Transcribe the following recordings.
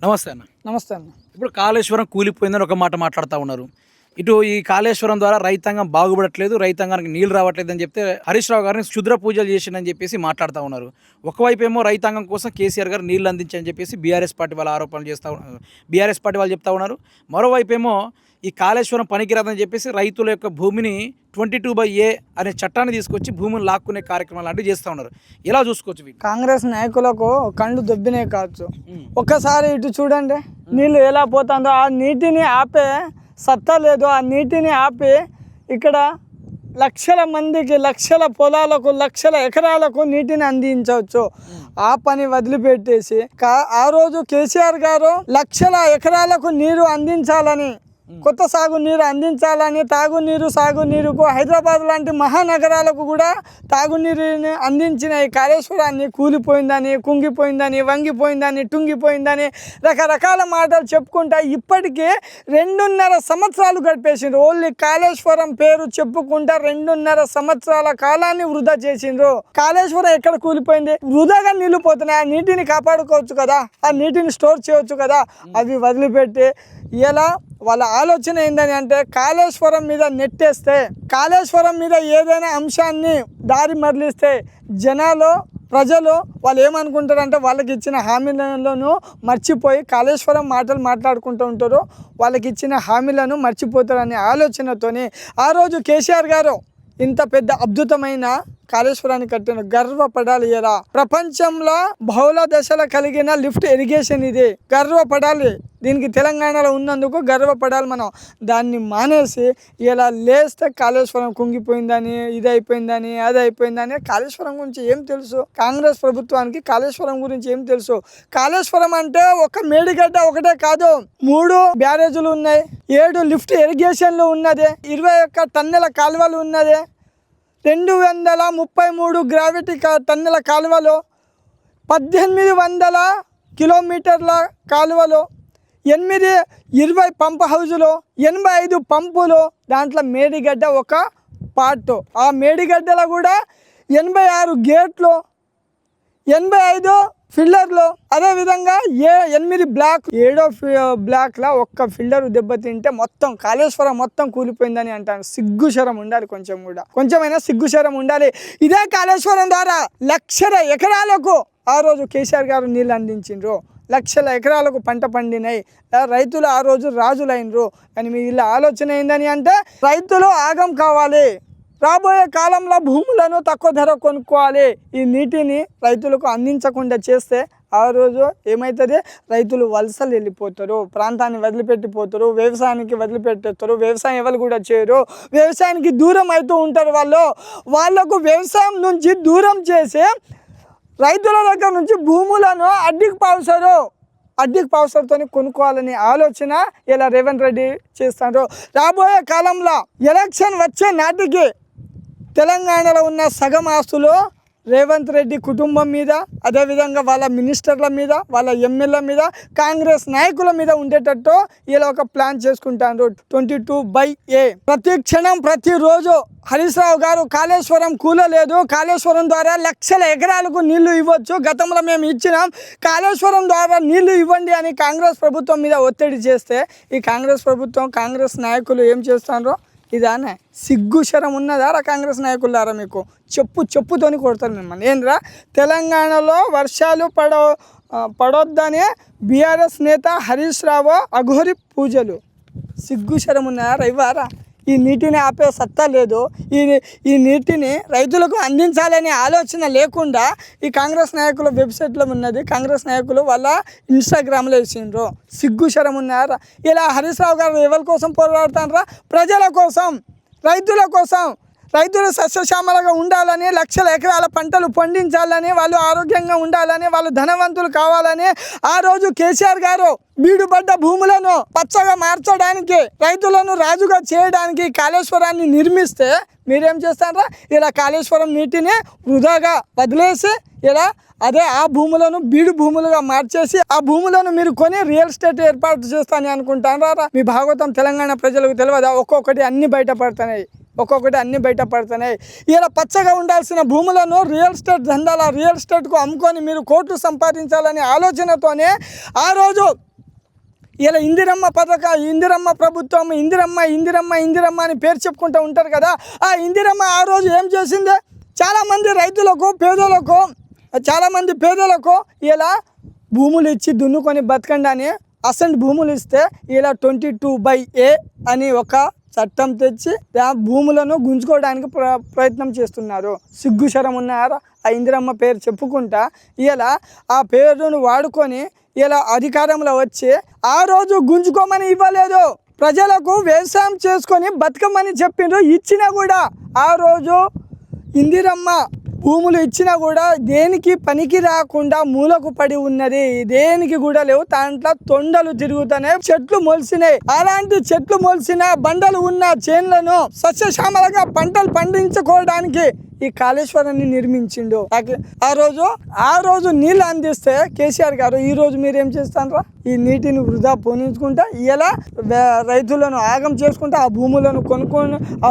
నమస్తే అన్న. నమస్తే అన్న. ఇప్పుడు కాళేశ్వరం కూలిపోయిందని ఒక మాట మాట్లాడుతూ ఉన్నారు. ఇటు ఈ కాళేశ్వరం ద్వారా రైతాంగం బాగుపడట్లేదు, రైతాంగానికి నీళ్లు రావట్లేదు అని చెప్తే హరీష్ రావు గారిని క్షుద్ర పూజలు చేసిందని చెప్పేసి మాట్లాడుతూ ఉన్నారు. ఒకవైపు ఏమో రైతాంగం కోసం కేసీఆర్ గారు నీళ్లు అందించని చెప్పేసి బీఆర్ఎస్ పార్టీ వాళ్ళ ఆరోపణలు చేస్తూ ఉన్నారు. బీఆర్ఎస్ పార్టీ వాళ్ళు చెప్తా ఉన్నారు. మరోవైపు ఏమో ఈ కాళేశ్వరం పనికిరాదని చెప్పేసి రైతుల యొక్క భూమిని 22/A అనే చట్టాన్ని తీసుకొచ్చి భూమిని లాక్కునే కార్యక్రమాలు లాంటివి చేస్తూ ఉన్నారు. ఎలా చూసుకోవచ్చు వీళ్ళు? కాంగ్రెస్ నాయకులకు కళ్ళు దొబ్బినే కావచ్చు. ఒక్కసారి ఇటు చూడండి, నీళ్ళు ఎలా పోతుందో ఆ నీటిని ఆపే సత్తా లేదు. ఆ నీటిని ఆపి ఇక్కడ లక్షల మందికి, లక్షల పొలాలకు, లక్షల ఎకరాలకు నీటిని అందించవచ్చు. ఆ పని వదిలిపెట్టేసి ఆ రోజు కేసీఆర్ గారు లక్షల ఎకరాలకు నీరు అందించాలని, కొత్త సాగునీరు అందించాలని, తాగునీరు సాగునీరుకు హైదరాబాద్ లాంటి మహానగరాలకు కూడా తాగునీరుని అందించిన ఈ కాళేశ్వరాన్ని కూలిపోయిందని, కుంగిపోయిందని, వంగిపోయిందని, టుంగిపోయిందని రకరకాల మాటలు చెప్పుకుంటా ఇప్పటికీ 2.5 సంవత్సరాలు గడిపేసిండ్రు. ఓన్లీ కాళేశ్వరం పేరు చెప్పుకుంటా 2.5 సంవత్సరాల కాలాన్ని వృధా చేసిండ్రు. కాళేశ్వరం ఎక్కడ కూలిపోయింది? వృధాగా నీళ్లు పోతున్నాయి. ఆ నీటిని కాపాడుకోవచ్చు కదా, ఆ నీటిని స్టోర్ చేయవచ్చు కదా. అవి వదిలిపెట్టి ఇలా వాళ్ళ ఆలోచన ఏందని అంటే కాళేశ్వరం మీద నెట్టేస్తే, కాళేశ్వరం మీద ఏదైనా అంశాన్ని దారి మరలిస్తే ప్రజలు వాళ్ళు ఏమనుకుంటారంటే వాళ్ళకి ఇచ్చిన హామీలను మర్చిపోయి కాళేశ్వరం మాటలు మాట్లాడుకుంటూ ఉంటారు. వాళ్ళకి ఇచ్చిన హామీలను మర్చిపోతారనే ఆలోచనతోని ఆ రోజు కేసీఆర్ గారు ఇంత పెద్ద అద్భుతమైన కాళేశ్వరాన్ని కట్టిన గర్వపడాలి. ఎలా ప్రపంచంలో బహుళ దశలో కలిగిన లిఫ్ట్ ఇరిగేషన్ ఇది, గర్వపడాలి. దీనికి తెలంగాణలో ఉన్నందుకు గర్వపడాలి మనం. దాన్ని మానేసి ఇలా లేస్తే కాళేశ్వరం కుంగిపోయిందని, ఇది అయిపోయిందని, అది అయిపోయిందని. కాళేశ్వరం గురించి ఏం తెలుసు కాంగ్రెస్ ప్రభుత్వానికి? కాళేశ్వరం గురించి ఏం తెలుసు? కాళేశ్వరం అంటే ఒక మేడిగడ్డ ఒకటే కాదు, 3 బ్యారేజీలు ఉన్నాయి, 7 లిఫ్ట్ ఇరిగేషన్లు ఉన్నది, 21 టన్నుల కాలువలు ఉన్నది, 233 గ్రావిటీ టన్నుల కాలువలు, 1800 కిలోమీటర్ల కాలువలు, 20 పంప్ హౌజులు, 85 పంపులు. దాంట్లో మేడిగడ్డ ఒక పార్ట్. ఆ మేడిగడ్డలో కూడా 86 గేట్లు, 85 ఫిల్డర్లు. అదేవిధంగా 8 బ్లాక్, 7వ బ్లాక్లో ఒక్క ఫిల్డర్ దెబ్బతింటే మొత్తం కాళేశ్వరం మొత్తం కూలిపోయిందని అంటాను. సిగ్గుశరం ఉండాలి, కొంచెమైనా సిగ్గుశరం ఉండాలి. ఇదే కాళేశ్వరం ద్వారా లక్షల ఎకరాలకు ఆ రోజు కేసీఆర్ గారు నీళ్ళు అందించిండ్రు. లక్షల ఎకరాలకు పంట పండినాయి. రైతులు ఆ రోజు రాజులైనరు. కానీ మీ వీళ్ళ ఆలోచన ఏందని అంటే రైతులు ఆగం కావాలి, రాబోయే కాలంలో భూములను తక్కువ ధర కొనుక్కోవాలి. ఈ నీటిని రైతులకు అందించకుండా చేస్తే ఆ రోజు ఏమవుతుంది? రైతులు వలసలు వెళ్ళిపోతారు, ప్రాంతాన్ని వదిలిపెట్టిపోతారు, వ్యవసాయానికి వదిలిపెట్టేస్తారు. వ్యవసాయం ఎవరు కూడా చేయరు, వ్యవసాయానికి దూరం అవుతూ ఉంటారు. వాళ్ళకు వ్యవసాయం నుంచి దూరం చేసి రైతుల దగ్గర నుంచి భూములను అడ్డికి పావుసరుతో కొనుక్కోవాలని ఆలోచన ఇలా రేవంత్ రెడ్డి చేస్తారు. రాబోయే కాలంలో ఎలక్షన్ వచ్చే నాటికి తెలంగాణలో ఉన్న సగం ఆస్తులు రేవంత్ రెడ్డి కుటుంబం మీద, అదేవిధంగా వాళ్ళ మినిస్టర్ల మీద, వాళ్ళ ఎమ్మెల్యేల మీద, కాంగ్రెస్ నాయకుల మీద ఉండేటట్టు ఇలా ఒక ప్లాన్ చేసుకుంటారు. 22/A ప్రతి క్షణం, ప్రతిరోజు హరీష్ రావు గారు కాళేశ్వరం కూలలేదు, కాళేశ్వరం ద్వారా లక్షల ఎకరాలకు నీళ్లు ఇవ్వచ్చు, గతంలో మేము ఇచ్చినాం, కాళేశ్వరం ద్వారా నీళ్లు ఇవ్వండి అని కాంగ్రెస్ ప్రభుత్వం మీద ఒత్తిడి చేస్తే ఈ కాంగ్రెస్ ప్రభుత్వం, కాంగ్రెస్ నాయకులు ఏం చేస్తారో ఇదానే సిగ్గుశరం ఉన్నదారా కాంగ్రెస్ నాయకులారా? మీకు చెప్పుతోని కొడతారు మిమ్మల్ని. ఏంద్రా తెలంగాణలో వర్షాలు పడొద్దనే బీఆర్ఎస్ నేత హరీష్ రావు అఘోరి పూజలు. సిగ్గుశరం ఉన్నారా ఇవ్వారా? ఈ నీటిని ఆపే సత్తా లేదు. ఈ నీటిని రైతులకు అందించాలనే ఆలోచన లేకుండా ఈ కాంగ్రెస్ నాయకుల వెబ్సైట్లో ఉన్నది, కాంగ్రెస్ నాయకులు వాళ్ళ ఇన్స్టాగ్రామ్లో వేసిండ్రు. సిగ్గుశరం ఉన్నారా? ఇలా హరీష్ రావు గారు ఎవరి కోసం పోరాడుతారా? ప్రజల కోసం, రైతుల కోసం. రైతులు సస్యశ్యామలుగా ఉండాలని, లక్షల ఎకరాల పంటలు పండించాలని, వాళ్ళు ఆరోగ్యంగా ఉండాలని, వాళ్ళు ధనవంతులు కావాలని ఆ రోజు కేసీఆర్ గారు బీడుపడ్డ భూములను పచ్చగా మార్చడానికి, రైతులను రాజుగా చేయడానికి కాళేశ్వరాన్ని నిర్మిస్తే మీరేం చేస్తారా? ఇలా కాళేశ్వరం నీటిని వృధాగా వదిలేసి ఇలా ఆ భూములను బీడు భూములుగా మార్చేసి ఆ భూములను మీరు కొని రియల్ ఎస్టేట్ ఏర్పాటు చేస్తానని అనుకుంటారా? మీ భాగవతం తెలంగాణ ప్రజలకు తెలియదా? ఒక్కొక్కటి అన్ని బయటపడుతున్నాయి. ఇలా పచ్చగా ఉండాల్సిన భూములను రియల్ ఎస్టేట్ దందాల, రియల్ ఎస్టేట్కు అమ్ముకొని మీరు కోట్లు సంపాదించాలనే ఆలోచనతోనే ఆ రోజు ఇలా ఇందిరమ్మ ఇందిరమ్మ ప్రభుత్వం ఇందిరమ్మ అని పేరు చెప్పుకుంటూ ఉంటారు కదా. ఆ ఇందిరమ్మ ఆ రోజు ఏం చేసిందే, చాలామంది రైతులకు పేదలకు ఇలా భూములు ఇచ్చి దున్నుకొని బతకండి అని అసెంట్ భూములు ఇస్తే ఇలా 22/A అని ఒక చట్టం తెచ్చి ఆ భూములను గుంజుకోవడానికి ప్రయత్నం చేస్తున్నారు. సిగ్గుశరం ఉన్నారా ఆ ఇందిరమ్మ పేరు చెప్పుకుంటా ఇలా ఆ పేరును వాడుకొని ఇలా అధికారంలో వచ్చి ఆ రోజు గుంజుకోమని ఇవ్వలేదు, ప్రజలకు వ్యవసాయం చేసుకొని బతకమని చెప్పిండ్రు. ఇచ్చినా కూడా ఆ రోజు ఇందిరమ్మ భూములు ఇచ్చినా కూడా దేనికి పనికి రాకుండా మూలకు పడి ఉన్నది, దేనికి కూడా లేవు. దాంట్లో తొండలు తిరుగుతున్నాయి, చెట్లు మొలిసినాయి. అలాంటి చెట్లు మొలిసిన బండలు ఉన్న చేన్లను సస్యశ్యామలంగా పంటలు పండించుకోవడానికి ఈ కాళేశ్వరాన్ని నిర్మించిండు. ఆ రోజు నీళ్ళు అందిస్తే కేసీఆర్ గారు ఈ రోజు మీరేం చేస్తారా, ఈ నీటిని వృధా పోనించుకుంటా ఇలా రైతులను ఆగం చేసుకుంటా ఆ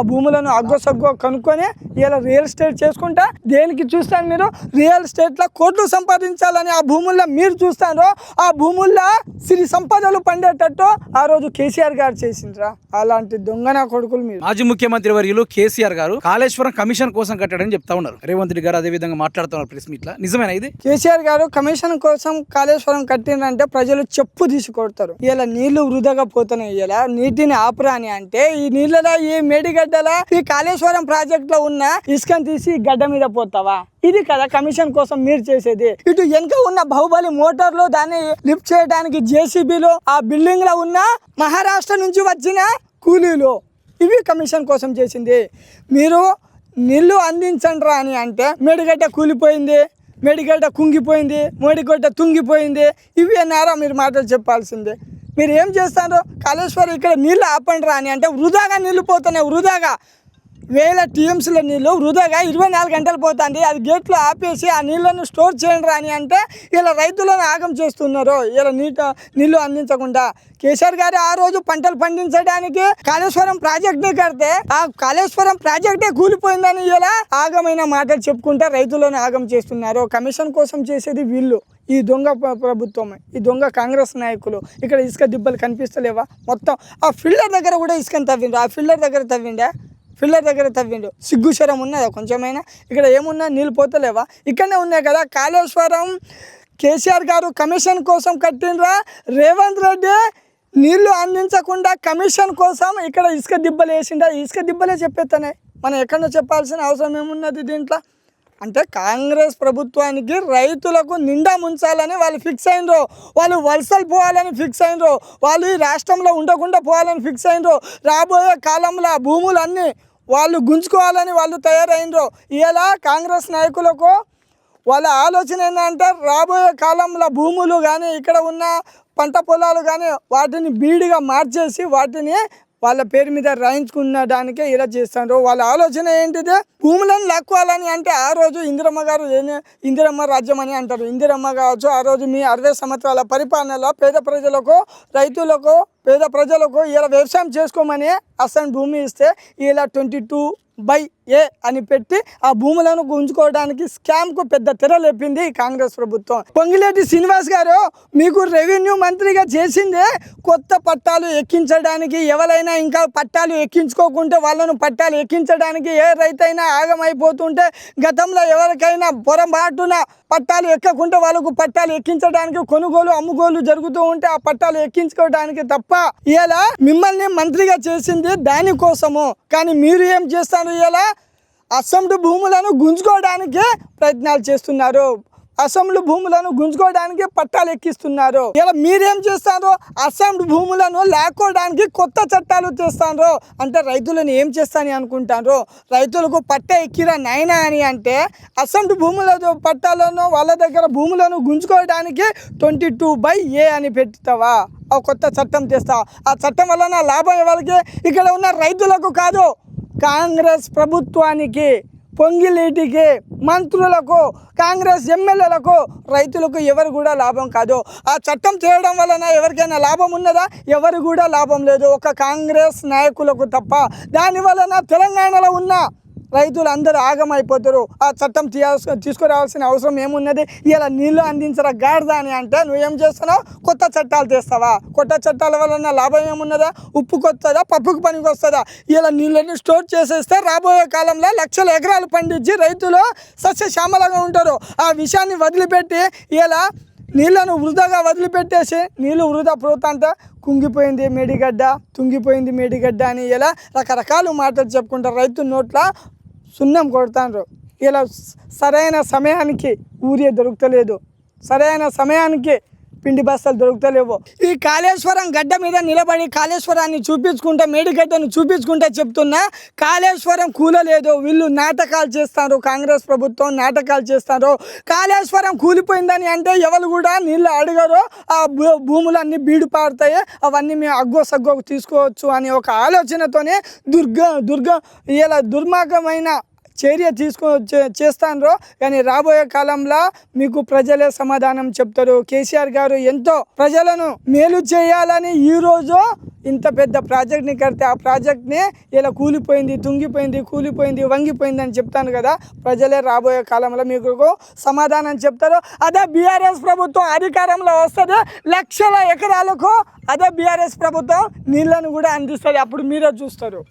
భూములను అగ్గొసగ్గో కనుక్కొని ఇలా రియల్ ఎస్టేట్ చేసుకుంటా దేనికి చూస్తాను మీరు, రియల్ ఎస్టేట్లో కోట్లు సంపాదించాలని ఆ భూముల్లో మీరు చూస్తారో ఆ భూముల్లో సిరి సంపదలు పండేటట్టు ఆ రోజు కేసీఆర్ గారు చేసిండ్రా. అలాంటి దొంగన కొడుకులు మీరు. మాజీ ముఖ్యమంత్రి వర్యులు కేసీఆర్ గారు కాళేశ్వరం కమిషన్ కోసం కట్టాడని చెప్తా ఉన్నారు. రేవంత్ రెడ్డి గారు అదే విధంగా మాట్లాడుతున్నారు ప్రెస్ మీట్ లో. నిజమేనా ఇది? కేసీఆర్ గారు కమిషన్ కోసం కాళేశ్వరం కట్టిందంటే ప్రజలు చెప్పు తీసుకొడతారు. ఇలా నీళ్లు వృధాగా పోతున్నాయి, ఇలా నీటిని ఆపురాని అంటే ఈ నీళ్ళలో ఈ మేడిగడ్డల ఈ కాళేశ్వరం ప్రాజెక్ట్ లో ఉన్న ఇసుకను తీసి గడ్డ మీద పోతావా? ఇది కదా కమిషన్ కోసం మీరు చేసేది. ఇటు వెనుక ఉన్న బాహుబలి మోటార్లు దాన్ని లిఫ్ట్ చేయడానికి జేసీబీలు, ఆ బిల్డింగ్ లో ఉన్న మహారాష్ట్ర నుంచి వచ్చిన కూలీలు, ఇవి కమిషన్ కోసం చేసింది. మీరు నీళ్లు అందించండి రా అని అంటే మేడిగడ్డ కూలిపోయింది, మేడిగడ్డ కుంగిపోయింది, మేడిగడ్డ తుంగిపోయింది, ఇవి అన్నారా మీరు మాటలు చెప్పాల్సిందే. మీరు ఏం చేస్తారు, కాళేశ్వరం ఇక్కడ నీళ్ళు ఆపండి రా అని అంటే వృధాగా నీళ్ళు పోతున్నాయి, వృధాగా వేల టీఎంసీల నీళ్ళు వృధాగా 24 గంటలు పోతుంది. అది గేట్లు ఆపేసి ఆ నీళ్ళను స్టోర్ చేయండి అని అంటే ఇలా రైతులను ఆగం చేస్తున్నారు. ఇలా నీళ్లు అందించకుండా కేసీఆర్ గారు ఆ రోజు పంటలు పండించడానికి కాళేశ్వరం ప్రాజెక్ట్ని కడితే ఆ కాళేశ్వరం ప్రాజెక్టే కూలిపోయిందని ఇలా ఆగమైన మాటలు చెప్పుకుంటా రైతులను ఆగం చేస్తున్నారు. కమిషన్ కోసం చేసేది వీళ్ళు, ఈ దొంగ ప్రభుత్వమే, ఈ దొంగ కాంగ్రెస్ నాయకులు. ఇక్కడ ఇసుక దిబ్బలు కనిపిస్తలేవా? మొత్తం ఆ ఫిల్టర్ దగ్గర కూడా ఇసుకని తవ్విండు, ఆ ఫిల్టర్ దగ్గర తవ్విండు. సిగ్గుశరం ఉన్నదా కొంచెమైనా? ఇక్కడ ఏమున్నా నీళ్ళు పోతలేవా? ఇక్కడనే ఉన్నాయి కదా కాళేశ్వరం. కేసీఆర్ గారు కమిషన్ కోసం కట్టినరా, రేవంత్ రెడ్డి నీళ్లు అందించకుండా కమిషన్ కోసం ఇక్కడ ఇసుక దిబ్బలు వేసిండా. ఇసుక దిబ్బలే చెప్పేస్తానే, మనం ఎక్కడో చెప్పాల్సిన అవసరం ఏమున్నది దీంట్లో? అంటే కాంగ్రెస్ ప్రభుత్వానికి రైతులకు నిండా ముంచాలని వాళ్ళు ఫిక్స్ అయినరు, వాళ్ళు వలసలు పోవాలని ఫిక్స్ అయినరు, వాళ్ళు ఈ రాష్ట్రంలో ఉండకుండా పోవాలని ఫిక్స్ అయినరు. రాబోయే కాలంలో ఆ భూములన్నీ వాళ్ళు గుంజుకోవాలని వాళ్ళు తయారైనరు. ఇలా కాంగ్రెస్ నాయకులకు వాళ్ళ ఆలోచన ఏంటంటే రాబోయే కాలంలో భూములు కానీ ఇక్కడ ఉన్న పంట పొలాలు కానీ వాటిని బీడిగా మార్చేసి వాటిని వాళ్ళ పేరు మీద రాయించుకున్నడానికే ఇలా చేస్తారు. వాళ్ళ ఆలోచన ఏంటిదే, భూములను లాక్కోవాలని. అంటే ఆ రోజు ఇందిరమ్మ గారు ఇందిరమ్మ రాజ్యం అని అంటారు. ఇందిరమ్మ కావచ్చు ఆ రోజు మీ 60 సంవత్సరాల పరిపాలనలో పేద ప్రజలకు ఇలా వ్యవసాయం చేసుకోమని అసలు భూమి ఇస్తే ఇలా 22/A అని పెట్టి ఆ భూములను గుంజుకోవడానికి స్కామ్కు పెద్ద తెర లేపింది ఈ కాంగ్రెస్ ప్రభుత్వం. పొంగిలేటి శ్రీనివాస్ గారు మీకు రెవెన్యూ మంత్రిగా చేసిందే కొత్త పట్టాలు ఎక్కించడానికి. ఎవరైనా ఇంకా పట్టాలు ఎక్కించుకోకుంటే వాళ్ళను పట్టాలు ఎక్కించడానికి, ఏ రైతైనా ఆగమైపోతుంటే గతంలో ఎవరికైనా పొరపాటున పట్టాలు ఎక్కకుంటే వాళ్ళకు పట్టాలు ఎక్కించడానికి కొనుగోలు అమ్ముగోలు జరుగుతూ ఉంటే ఆ పట్టాలు ఎక్కించుకోవడానికి తప్ప ఇలా మిమ్మల్ని మంత్రిగా చేసింది దానికోసము. కానీ మీరు ఏం చేస్తారు, ఇలా అసెంబ్లీ భూములను గుంజుకోవడానికి ప్రయత్నాలు చేస్తున్నారు, అసెంబ్లీ భూములను గుంజుకోవడానికి పట్టాలు ఎక్కిస్తున్నారు. ఇలా మీరేం చేస్తారు, అసెంబ్లీ భూములను లాక్కోవడానికి కొత్త చట్టాలు తెస్తారు. అంటే రైతులను ఏం చేస్తానని అనుకుంటారు, రైతులకు పట్ట ఎక్కిరా నాయనా అని అంటే అసెంబ్లీ భూముల పట్టాలను వాళ్ళ దగ్గర భూములను గుంజుకోవడానికి 22/A అని పెడతావా? ఆ కొత్త చట్టం తెస్తావా? ఆ చట్టం వలన లాభం ఎవరికి? ఇక్కడ ఉన్న రైతులకు కాదు, కాంగ్రెస్ ప్రభుత్వానికి, పొంగిలేటికి, మంత్రులకు, కాంగ్రెస్ ఎమ్మెల్యేలకు, రైతులకు ఎవరు కూడా లాభం కాదు. ఆ చట్టం చేయడం వలన ఎవరికైనా లాభం ఉన్నదా? ఎవరు కూడా లాభం లేదు, ఒక కాంగ్రెస్ నాయకులకు తప్ప. దాని వలన తెలంగాణలో ఉన్న రైతులు అందరూ ఆగమైపోతారు. ఆ చట్టం తీసుకురావాల్సిన అవసరం ఏమున్నది? ఇలా నీళ్లు అందించరా గాడిద అని అంటే నువ్వేం చేస్తున్నావు? కొత్త చట్టాలు తెస్తావా? కొత్త చట్టాల వలన లాభం ఏమున్నదా? ఉప్పుకు వస్తుందా? పప్పుకు పనికి వస్తుందా? ఇలా నీళ్ళని స్టోర్ చేసేస్తే రాబోయే కాలంలో లక్షల ఎకరాలు పండించి రైతులు సస్యశ్యామలంగా ఉంటారు. ఆ విషయాన్ని వదిలిపెట్టి ఇలా నీళ్లను వృధాగా వదిలిపెట్టేసి నీళ్ళు వృధా పోతుంటే కుంగిపోయింది మేడిగడ్డ, తుంగిపోయింది మేడిగడ్డ అని ఇలా రకరకాల మాటలు చెప్పుకుంటారు. రైతు నోట్ల సున్నం కొడతాండ్రు. ఇలా సరైన సమయానికి ఊరియా దొరుకుతలేదు, సరైన సమయానికి పిండి బస్తాలు దొరుకుతలేవు. ఈ కాళేశ్వరం గడ్డ మీద నిలబడి కాళేశ్వరాన్ని చూపించుకుంటే, మేడిగడ్డను చూపించుకుంటే చెప్తున్నా, కాళేశ్వరం కూలలేదు. వీళ్ళు నాటకాలు చేస్తారు, కాంగ్రెస్ ప్రభుత్వం నాటకాలు చేస్తారు. కాళేశ్వరం కూలిపోయిందని అంటే ఎవరు కూడా నీళ్ళు అడగరు. ఆ భూములన్నీ బీడు పారుతాయి, అవన్నీ మేము అగ్గో సగ్గోకు తీసుకోవచ్చు అని ఒక ఆలోచనతోనే ఇలా దుర్మార్గమైన చర్య చేస్తాను. కానీ రాబోయే కాలంలో మీకు ప్రజలే సమాధానం చెప్తారు. కేసీఆర్ గారు ఎంతో ప్రజలను మేలు చేయాలని ఈరోజు ఇంత పెద్ద ప్రాజెక్ట్ని కడితే ఆ ప్రాజెక్ట్ని ఇలా కూలిపోయింది, తుంగిపోయింది, కూలిపోయింది, వంగిపోయింది అని చెప్తాను కదా. ప్రజలే రాబోయే కాలంలో మీకు సమాధానం చెప్తారు. అదే బీఆర్ఎస్ ప్రభుత్వం అధికారంలో వస్తుంది, లక్షల ఎకరాలకు అదే బీఆర్ఎస్ ప్రభుత్వం నీళ్లను కూడా అందిస్తుంది. అప్పుడు మీరే చూస్తారు.